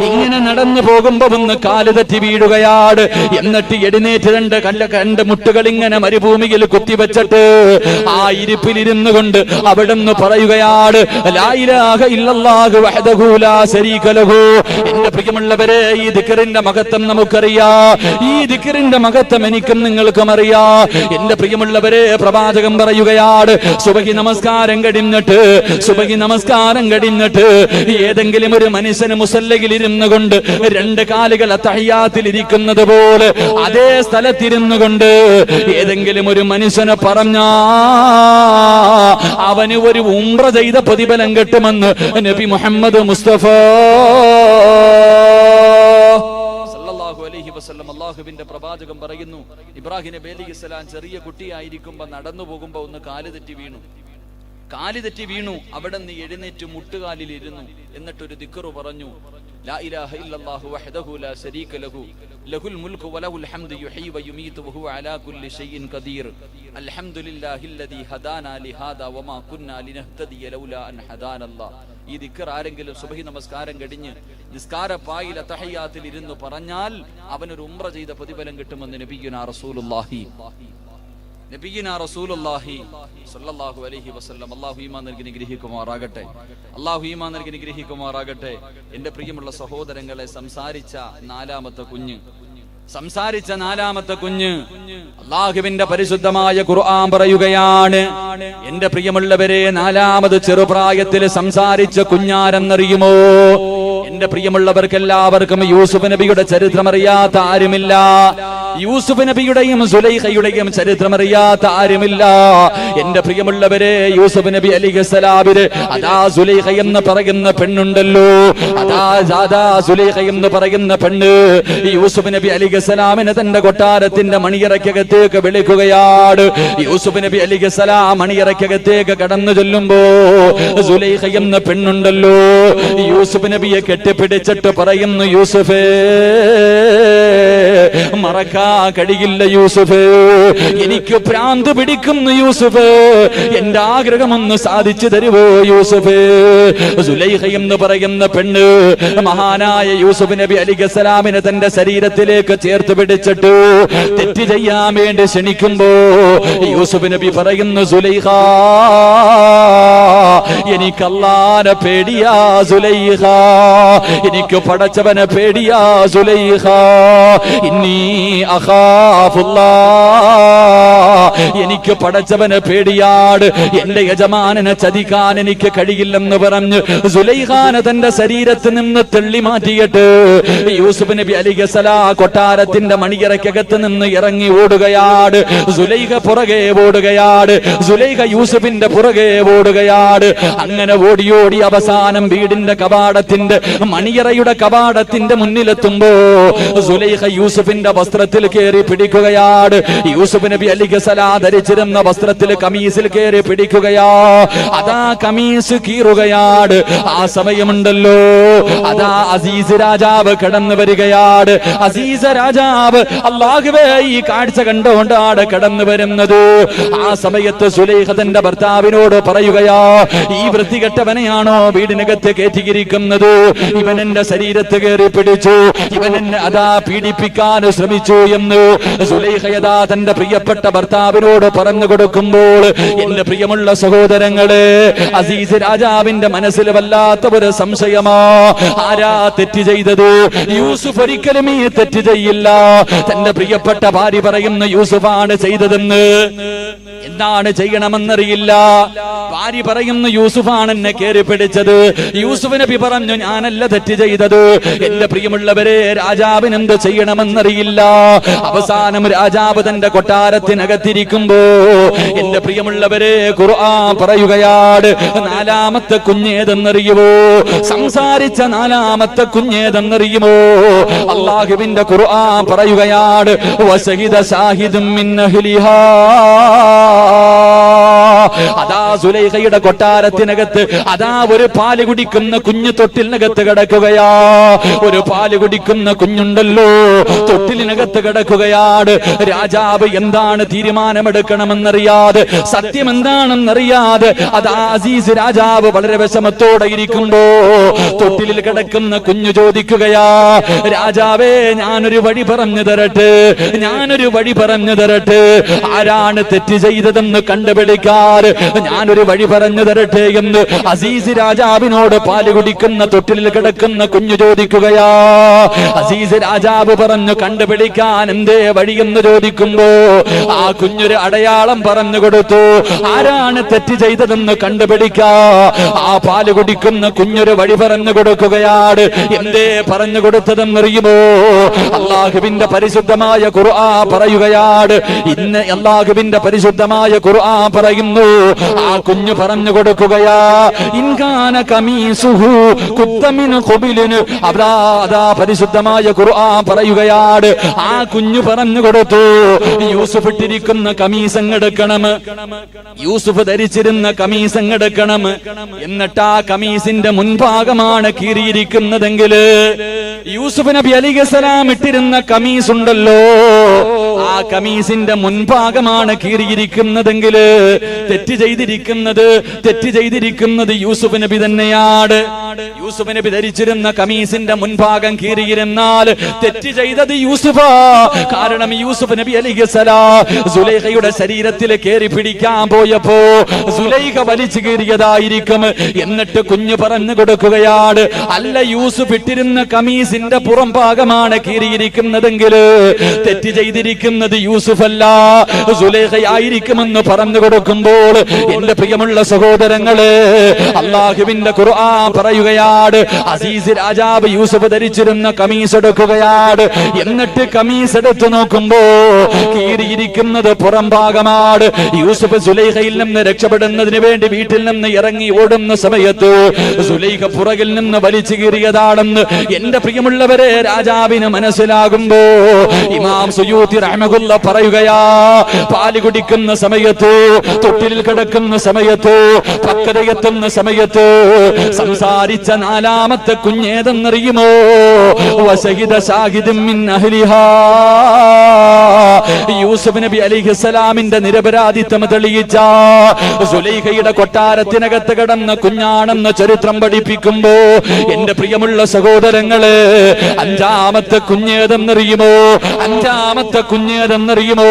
ഇങ്ങനെ നടന്നു പോകുമ്പോ ഒന്ന് കാല് തെറ്റി വീഴുകയാണ്. എന്നിട്ട് എഴുന്നേറ്റ് 2 മുട്ടുകൾ ഇങ്ങനെ മരുഭൂമിയിൽ കുത്തിവെച്ചിട്ട് ആ ഇരിപ്പിലിരുന്നു കൊണ്ട് അവിടെ നിന്ന് പറയുകയാണ്, ലാ ഇലാഹ ഇല്ലല്ലാഹു വഹ്ദഹു ലാ ശരീക ലഹു. എന്റെ പ്രിയമുള്ളവരെ, ഈ ദിക്റിന്റെ മഹത്വം നമുക്കറിയാം. ഈ ദിക്റിന്റെ മഹത്വം എനിക്കും നിങ്ങൾക്കും അറിയാം. എന്റെ പ്രിയമുള്ളവരെ, പ്രവാചകൻ പറയുകയാണ്, സുബഹി നമസ്കാരം കഴിഞ്ഞിട്ട് ഏതെങ്കിലും ഒരു മനുഷ്യന് മുസല്ലയിൽ ഇരുന്നു കൊണ്ട് 2 കാലുകൾ തഹയ്യാത്തിൽ ഇരിക്കുന്നത് പോലെ അതേ സ്ഥലത്തിരുന്നു കൊണ്ട് ഏതെങ്കിലും ഒരു മനുഷ്യനെ പറഞ്ഞാ അവന് ഒരു ഉംറ ചെയ്ത പ്രതിഫലം കിട്ടുമെന്ന് നബി മുഹമ്മദ് മുസ്തഫ സല്ലല്ലാഹു അലൈഹി വസല്ലം. അല്ലാഹുവിന്റെ പ്രവാചകൻ പറയുന്നു, ഇബ്രാഹിം നബി അലൈഹിസ്സലാം ചെറിയ കുട്ടിയായിരിക്കുമ്പോ നടന്നു പോകുമ്പോ ഒന്ന് കാല് തെറ്റി വീണു. അവിടെ നിന്ന് എഴുന്നേറ്റ് മുട്ടുകാലിൽ ഇരുന്നു. എന്നിട്ടൊരു ദിക്റ് പറഞ്ഞു, ലാ ഇലാഹ ഇല്ലല്ലാഹു വഹ്ദഹു ലാ ശരീക ലഹു ലഹുൽ മുൽക്കു വലഹുൽ ഹംദു യുഹ്യി വയുമീതു വഹുവ അലാ കുല്ലി ശൈഇൻ ഖദീർ അൽഹംദുലില്ലാഹില്ലദീ ഹദാനാ ലിഹാദാ വമാ കുന്നാ ലിനഹ്തദിയ ലൗലാ അൻ ഹദാനല്ലാഹ്. ഈ ദിക്ർ ആരെങ്കിലും സുബ്ഹി നമസ്കാരം കഴിഞ്ഞ് നിസ്കാരപ്പായിൽ തഹയ്യാത്തിൽ ഇരുന്ന് പറഞ്ഞാൽ അവനൊരു ഉംറ ചെയ്ത പ്രതിഫലം കിട്ടുമെന്ന് നബിയുനാ റസൂലുള്ളാഹി സ്വല്ലല്ലാഹു അലൈഹി വസല്ലം. അല്ലാഹു ഈമാൻ നൽകി അനുഗ്രഹിക്കുമാറാകട്ടെ. എന്റെ പ്രിയമുള്ള സഹോദരങ്ങളെ, സംസാരിച്ച നാലാമത്തെ കുഞ്ഞ് അല്ലാഹുവിന്റെ പരിശുദ്ധമായ ഖുർആൻ പറയുകയാണ്, എന്റെ പ്രിയമുള്ളവരെ, നാലാമത് ചെറുപ്രായത്തിൽ സംസാരിച്ച കുഞ്ഞാരെന്നറിയുമോ? എന്റെ പ്രിയമുള്ളവർക്ക് എല്ലാവർക്കും യൂസുഫ് നബിയുടെ ചരിത്രം അറിയാത്ത ആരുമില്ല. യൂസുഫ് നബിയുടെയും സുലൈഖയുടെയും ചരിത്രം അറിയാത്ത ആരുമില്ല. എന്റെ പ്രിയമുള്ളവരെ, യൂസുഫ് നബി അലൈഹിസ്സലാമിന് അതാ സുലൈഖ എന്ന് പറയുന്ന പെണ്ണുണ്ടല്ലോ, അതാ സുലൈഖ എന്ന് പറയുന്ന പെണ്ണ് യൂസുഫ് നബി അലൈഹിസ്സലാമിനെ തന്റെ കൊട്ടാരത്തിന്റെ മണിയറയ്ക്കകത്തേക്ക് വിളിക്കുകയാണ്. യൂസുഫ് നബി അലൈഹിസ്സലാം മണിയറയ്ക്കകത്തേക്ക് കടന്നു ചെല്ലുമ്പോ സുലൈഖ എന്ന പെണ്ണുണ്ടല്ലോ യൂസുഫ് നബിയെ കെട്ടിപ്പിടിച്ചിട്ട് പറയുന്നു, യൂസുഫേ, മറക്കാൻ കഴിയില്ല യൂസുഫ്, എനിക്ക് ഭ്രാന്ത് പിടിക്കുന്നു യൂസുഫ്, എന്റെ ആഗ്രഹമൊന്ന് സാധിച്ചു തരുവോ യൂസുഫ്. സുലൈഖ എന്ന് പറയുന്ന പെണ്ണ് മഹാനായ യൂസുഫ് നബി അലൈഹിസ്സലാമിനെ തന്റെ ശരീരത്തിലേക്ക് ചേർത്ത് പിടിച്ചിട്ട് തെറ്റ് ചെയ്യാൻ വേണ്ടി ക്ഷണിക്കുമ്പോ യൂസുഫ് നബി പറയുന്നു, സുലൈഖ, എനിക്ക് അല്ലാഹുവിനെ പേടിയാ സുലൈഖ, എനിക്ക് പടച്ചവനെ പേടിയാ സുലൈഖ, ഇന്നി അഖാഫുല്ലാഹ്, എനിക്ക് പടച്ചവനെ പേടിയാട്, എന്റെ യജമാനനെ ചതിക്കാൻ എനിക്ക് കഴിയില്ലെന്ന് പറഞ്ഞ് സുലൈഖാനെ തന്റെ ശരീരത്തിൽ നിന്ന് തള്ളി മാറ്റിയിട്ട് യൂസുഫ് നബി അലൈഹിസ്സലാം കൊട്ടാരത്തിന്റെ മണിയറയ്ക്കകത്ത് നിന്ന് ഇറങ്ങി ഓടുകയാണ്. സുലൈഖ പുറകെ ഓടുകയാണ്, സുലൈഖ യൂസുഫിന്റെ പുറകെ ഓടുകയാണ്. അങ്ങനെ ഓടി ഓടി അവസാനം വീടിന്റെ കവാടത്തിന്റെ മണിയറയുടെ കവാടത്തിന്റെ മുന്നിലെത്തുമ്പോ സുലൈഖ യൂസുഫിന്റെ വസ്ത്രത്തിൽ കയറി പിടിക്കുകയാണ്. യൂസുഫ് നബി അലൈഹിസ്സലാം ധരിച്ചിരുന്ന വസ്ത്രത്തിൽ കമീസിൽ കയറി പിടിക്കുകയാ. അതാ കമീസ് കീറുകയാണ്. ആ സമയമുണ്ടല്ലോ അതാ അസീസ് രാജാവ് കടന്നു വരികയാണ്. അസീസ് രാജാവ് അല്ലാഹുവേ ഈ കാഴ്ച കണ്ടുകൊണ്ടാണ് കടന്നു വരുന്നത്. ആ സമയത്ത് സുലൈഖ തന്റെ ഭർത്താവിനോട് പറയുകയാ, ഈ വൃത്തികെട്ടവനെയാണോ വീടിനകത്ത് കയറ്റിയിരിക്കുന്നത്? ഇവൻ എന്റെ ശരീരത്ത് കയറി പിടിച്ചു, ഇവൻ എന്നെ അതാ പീഡിപ്പിക്കാൻ ശ്രമിച്ചു എന്ന് സുലൈഖയതാ തന്റെ പ്രിയപ്പെട്ട ഭർത്താവിനോട് പറഞ്ഞു കൊടുക്കുമ്പോൾ, എന്റെ പ്രിയമുള്ള സഹോദരങ്ങളെ, അസീസ് രാജാവിന്റെ മനസ്സിൽ വല്ലാത്ത ഒരു സംശയമാ. ആരാ തെറ്റ് ചെയ്തത്? യൂസുഫ് ഒരിക്കലും ഈ തെറ്റ് ചെയ്യില്ല. തന്റെ പ്രിയപ്പെട്ട ഭാര്യ പറയുന്ന യൂസുഫാണ് ചെയ്തതെന്ന്. എന്താണ് ചെയ്യണമെന്നറിയില്ല. ഭാര്യ പറയുന്നു, യൂസുഫാണ് എന്നെ കയറി പിടിച്ചത്. യൂസുഫ് നബി പറഞ്ഞു, ഞാനല്ല തെറ്റ് ചെയ്തത്. എന്റെ പ്രിയമുള്ളവരെ, രാജാവിന് എന്ത് ചെയ്യണമെന്നറിയില്ല. അവസാനം രാജാവ് തന്റെ കൊട്ടാരത്തിനകത്തിരിക്കുമ്പോ എന്റെ പ്രിയമുള്ളവരെ, ഖുർആൻ പറയുകയാണ്, നാലാമത്തെ കുഞ്ഞേതെന്നറിയുമോ? സംസാരിച്ച നാലാമത്തെ കുഞ്ഞേതെന്നറിയുമോ? അല്ലാഹുവിന്റെ ഖുർആൻ പറയുകയാണ്, വശഹിദ ശാഹിദും മിൻ അഹ്ലിഹാ. അതാ സുലൈഖയുടെ കൊട്ടാരത്തിനകത്ത് അതാ ഒരു പാല് കുടിക്കുന്ന കുഞ്ഞു തൊട്ടിലിനകത്ത് കിടക്കുകയാ. ഒരു പാല് കുടിക്കുന്ന കുഞ്ഞുണ്ടല്ലോ, തൊട്ടിലിനകത്ത് കിടക്കുകയാണ്. രാജാവ് എന്താണ് തീരുമാനമെടുക്കണമെന്നറിയാതെ, സത്യം എന്താണെന്നറിയാതെ അതാ അസീസ് രാജാവ് വളരെ വിഷമത്തോടെ ഇരിക്കുമ്പോ തൊട്ടിലിൽ കിടക്കുന്ന കുഞ്ഞു ചോദിക്കുകയാ, രാജാവേ, ഞാനൊരു വഴി പറഞ്ഞു തരട്ടെ, ഞാനൊരു വഴി പറഞ്ഞു തരട്ടെ. ആരാണ് തെറ്റ് ചെയ്തതെന്ന് കണ്ടുപിടിക്കാറ് ഞാനൊരു വഴി പറഞ്ഞു തരട്ടെ എന്ന് അസീസ് രാജാവിനോട് പാല് കുടിക്കുന്ന തൊട്ടിലിൽ കിടക്കുന്ന കുഞ്ഞു ചോദിക്കുകയാ. അസീസ് രാജാവ് പറഞ്ഞു, കണ്ടുപിടിക്കാൻ എന്തേ വഴിയെന്ന് ചോദിക്കുമ്പോ ആ കുഞ്ഞൊരു അടയാളം പറഞ്ഞു കൊടുത്തു. ആരാണ് തെറ്റ് ചെയ്തതെന്ന് കണ്ടുപിടിക്കാ ആ പാല് കുടിക്കുന്ന കുഞ്ഞൊരു വഴി പറഞ്ഞു കൊടുക്കുകയാണ്. എന്തേ പറഞ്ഞു കൊടുത്തതെന്നറിയുമോ? അല്ലാഹുവിന്റെ പരിശുദ്ധമായ ഖുർആൻ പറയുകയാണ്. ഇന്ന് അല്ലാഹുവിന്റെ പരിശുദ്ധമായ ഖുർആൻ പറയുന്നു, ആ കുഞ്ഞു പറഞ്ഞു കൊടുക്കുകയാ, ഇൻകാന കമീസുഹു ഖുദ്ദമിൻ ഖുബിലിൻ. അതാ പരിശുദ്ധമായ ഖുർആൻ പറയുകയാണ്, ആ കുഞ്ഞു പറഞ്ഞു കൊടുത്തു, യൂസുഫ് ഇട്ടിരിക്കുന്ന കമീസങ്ങെടുക്കണം, യൂസുഫ് ധരിച്ചിരുന്ന കമീസങ്ങെടുക്കണം. എന്നിട്ട് ആ കമീസിന്റെ മുൻഭാഗമാണ് കീറിയിരിക്കുന്നതെങ്കിൽ യൂസുഫ് നബി അലൈഹിസ്സലാം ഇട്ടിരുന്ന കമീസ് ഉണ്ടല്ലോ, ആ കമീസിന്റെ മുൻഭാഗമാണ് കീറിയിരിക്കുന്നതെങ്കിൽ തെറ്റ് ചെയ്തിരിക്കുന്നത് യൂസുഫ് നബി തന്നെയാണ്. യൂസുഫ് നബി ധരിച്ചിരുന്ന കമീസിന്റെ മുൻഭാഗം കീറിയിരുന്നാൽ തെറ്റ് ചെയ്തത് യൂസുഫാ. കാരണം യൂസുഫ് നബി അലൈഹിസ്സലാം സുലൈഖയുടെ ശരീരത്തിൽ കയറി പിടിക്കാൻ പോയപ്പോ സുലൈഖ വലിച്ചു കീറിയതായിരിക്കും. എന്നിട്ട് കുഞ്ഞു പറഞ്ഞു കൊടുക്കുകയാണ്, അല്ല, യൂസുഫ് ഇട്ടിരുന്ന കമീസിന്റെ പുറം ഭാഗമാണ് കീറിയിരിക്കുന്നതെങ്കിൽ തെറ്റ് ചെയ്തിരിക്കുന്നത് യൂസുഫ് അല്ല, സുലൈഖയായിരിക്കുമെന്ന് പറഞ്ഞു കൊടുക്കുമ്പോൾ എന്റെ പ്രിയമുള്ള സഹോദരങ്ങളെ, അല്ലാഹുവിന്റെ ഖുർആൻ പറയുകയാണ്, അസീസ് രാജാവ് യൂസുഫ് ധരിച്ചിരുന്ന കമീസ് എടുക്കുകയാണ്. എന്നിട്ട് കമീസ് എടുത്തു നോക്കുമ്പോ കീറിയിരിക്കുന്നത് പുറം ഭാഗമാണ്. യൂസുഫ് സുലൈഖയിൽ നിന്ന് രക്ഷപ്പെടുന്നതിന് വേണ്ടി വീട്ടിൽ നിന്ന് ഇറങ്ങി ഓടുന്ന സമയത്ത് സുലൈഖ പുറകിൽ നിന്ന് വലിച്ചു കീറിയതാണെന്ന് എന്റെ പ്രിയമുള്ളവരെ രാജാവിന് മനസ്സിലാകുമ്പോ ഇമാം സുയൂത്തി റഹ്മഹുല്ല പറയുകയാ, പാല് കുടിക്കുന്ന സമയത്ത്, തൊട്ടിലിൽ കിടക്കുന്ന സമയത്ത്, പക്വതയെത്തുന്ന സമയത്ത് സംസാരിച്ച നാലാമത്തെ കുഞ്ഞേതെന്നറിയുമോ? വശഹിദ ശാഹിദും മിൻ അഹ്ലിഹാ. യൂസുഫ് നബി അലൈഹിസ്സലാമിന്റെ നിരപരാധിത്വം തെളിയിച്ച സുലൈഖയുടെ കൊട്ടാരത്തിനകത്ത് കിടന്ന് കുഞ്ഞാണെന്ന് ചരിത്രം പഠിപ്പിക്കുമ്പോ എന്റെ പ്രിയമുള്ള സഹോദരങ്ങള്, അഞ്ചാമത്തെ കുഞ്ഞേതെന്നറിയുമോ? അഞ്ചാമത്തെ കുഞ്ഞേതെന്നറിയുമോ?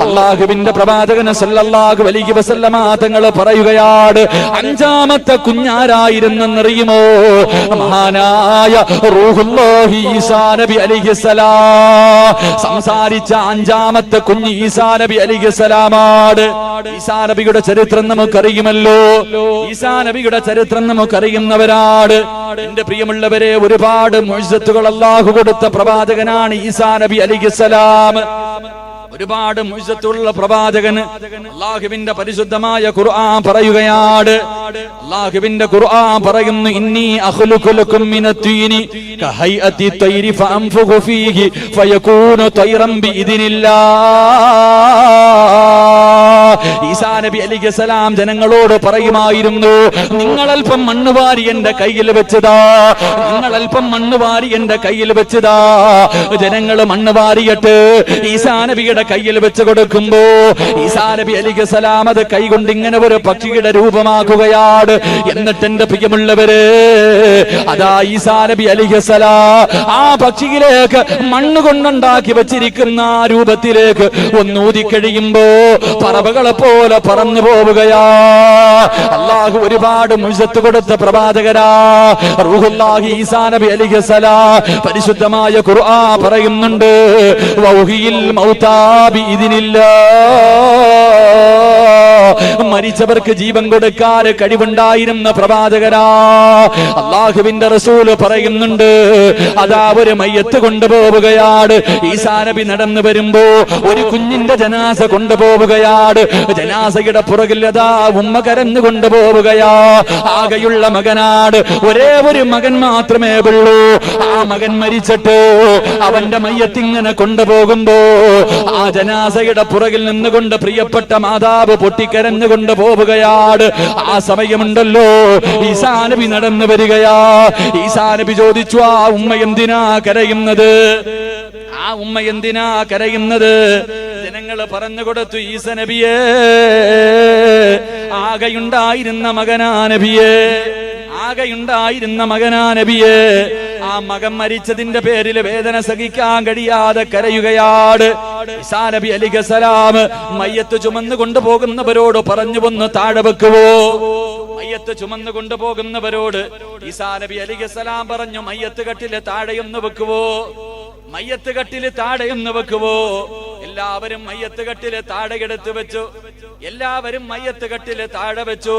അള്ളാഹുവിന്റെ പ്രവാചകൻ സല്ലല്ലാഹു അലൈഹി വസല്ലമ തങ്ങൾ പറയുകയാണ്, അഞ്ചാമത്തെ കുഞ്ഞാരായിരുന്നെന്നറിയുമോ? മഹാനായ റൂഹുല്ലാഹി ഈസാ നബി അലൈഹിസ്സലാം. സംസാരിച്ച അഞ്ചാമത്തെ കുഞ്ഞ് ഈസാ നബി അലൈഹിസ്സലാമാണ്. ഈസാ നബിയുടെ ചരിത്രം നമുക്കറിയുമല്ലോ. ഈസാ നബിയുടെ ചരിത്രം നമുക്കറിയുന്നവരാണ്. എന്റെ പ്രിയമുള്ളവരെ, ഒരുപാട് മുഅ്ജിസത്തുകൾ അല്ലാഹു കൊടുത്ത പ്രവാചകനാണ് ഈസാ നബി അലൈഹിസ്സലാം. ഒരുപാട് മുഅ്ജിസത്തുള്ള പ്രവാചകൻ. അല്ലാഹുവിന്റെ പരിശുദ്ധമായ ഖുർആൻ പറയുകയാണ്. അല്ലാഹുവിന്റെ ഖുർആൻ പറയുന്നു, ഇന്നി അഖ്ലുഖു ലക്കും മിനത്തീനി കഹൈഅതി തൈരി ഫഅൻഫുഖു ഫീഹി ഫയകൂനു തൈറൻ ബിഇദ്നില്ലാഹ്. ഈസാ നബി അലൈഹിസ്സലാം ജനങ്ങളോട് പറയുമായിരുന്നു, നിങ്ങൾ അല്പം മണ്ണ് വാരി എന്റെ കയ്യിൽ വെച്ചതാ, നിങ്ങൾ അല്പം മണ്ണ് വാരി എന്റെ കയ്യിൽ വെച്ചതാ. ജനങ്ങൾ മണ്ണ് വാരിയിട്ട് ഈസാ നബിയുടെ കയ്യിൽ വെച്ച് കൊടുക്കുമ്പോ ഈസാ നബി അലൈഹിസ്സലാം അത് കൈകൊണ്ട് ഇങ്ങനെ ഒരു പക്ഷിയുടെ രൂപമാക്കുകയാണ്. എന്നിട്ട് എന്റെ പ്രിയമുള്ളവര്, അതാ ഈസാ നബി അലൈഹിസ്സലാം ആ പക്ഷിയിലേക്ക് മണ്ണ് കൊണ്ടുണ്ടാക്കി വെച്ചിരിക്കുന്ന ആ രൂപത്തിലേക്ക് ഒന്നൂതി കഴിയുമ്പോ പറവകളെ പോലെ പറന്നു പോവുകയാ. അല്ലാഹു ഒരുപാട് മുഅ്ജിസത്ത് കൊടുത്ത പ്രവാചകരാ റൂഹുല്ലാഹി ഈസാ നബി അലൈഹിസ്സലാം. പരിശുദ്ധമായ ഖുർആൻ പറയുന്നുണ്ട്, വൗഹിയിൽ മൗതാ ബിഇദ്നില്ലാഹ്. മരിച്ചവർക്ക് ജീവൻ കൊടുക്കാൻ കഴിവുണ്ടായിരുന്ന പ്രവാചകരാ. അല്ലാഹുവിന്റെ റസൂൽ പറയുന്നുണ്ട്, അതാ ഒരു മയ്യത്ത് കൊണ്ടുപോവുകയാണ്. ഈസാ നബി നടന്നു വരുമ്പോ ഒരു കുഞ്ഞിന്റെ ജനാസ കൊണ്ടുപോവുകയാണ്. ജനാസയുടെ പുറകിൽ അതാ ഉമ്മ കരഞ്ഞു കൊണ്ടുപോവുകയാ. ആകെയുള്ള മകനാണ്, ഒരേ ഒരു മകൻ മാത്രമേ ഉള്ളൂ. ആ മകൻ മരിച്ചിട്ട് അവന്റെ മയ്യത്ത് ഇങ്ങനെ കൊണ്ടുപോകുമ്പോ ആ ജനാസയുടെ പുറകിൽ നിന്നുകൊണ്ട് പ്രിയപ്പെട്ട മാതാവ് പൊട്ടിക്കരഞ്ഞുകൊണ്ട് പോവുകയാണ്. ആ സമയമുണ്ടല്ലോ ഈസാ നബി നടന്നു വരികയാ. ഈസാ നബി ചോദിച്ചു, ആ ഉമ്മ എന്തിനാ കരയുന്നത്? ആ ഉമ്മ എന്തിനാ കരയുന്നത്? ജനങ്ങള് പറഞ്ഞു കൊടുത്തു, ഈസ നബിയേ, ആകെയുണ്ടായിരുന്ന മകനാ നബിയേ, ആകെയുണ്ടായിരുന്ന മകനാ നബിയേ. ആ മകൻ മരിച്ചതിന്റെ പേരിൽ വേദന സഹിക്കാൻ കഴിയാതെ കരയുകയാണ്. ഈസാ നബി അലൈഹിസ്സലാം മയ്യത്ത് ചുമന്നു കൊണ്ടുപോകുന്നവരോട് പറഞ്ഞു, ഒന്ന് താഴെ വെക്കുവോ? മയ്യത്ത് ചുമന്നു കൊണ്ടുപോകുന്നവരോട് ഈസാ നബി അലൈഹിസ്സലാം പറഞ്ഞു, മയ്യത്ത് കട്ടില് താഴെയൊന്ന് വെക്കുവോ? മയ്യത്ത് കട്ടില് താഴെയൊന്ന് വെക്കുവോ? എല്ലാവരും മയ്യത്ത് കട്ടില് താഴെ എടുത്തു വെച്ചു. എല്ലാവരും മയ്യത്ത് കട്ടില് താഴെ വെച്ചു.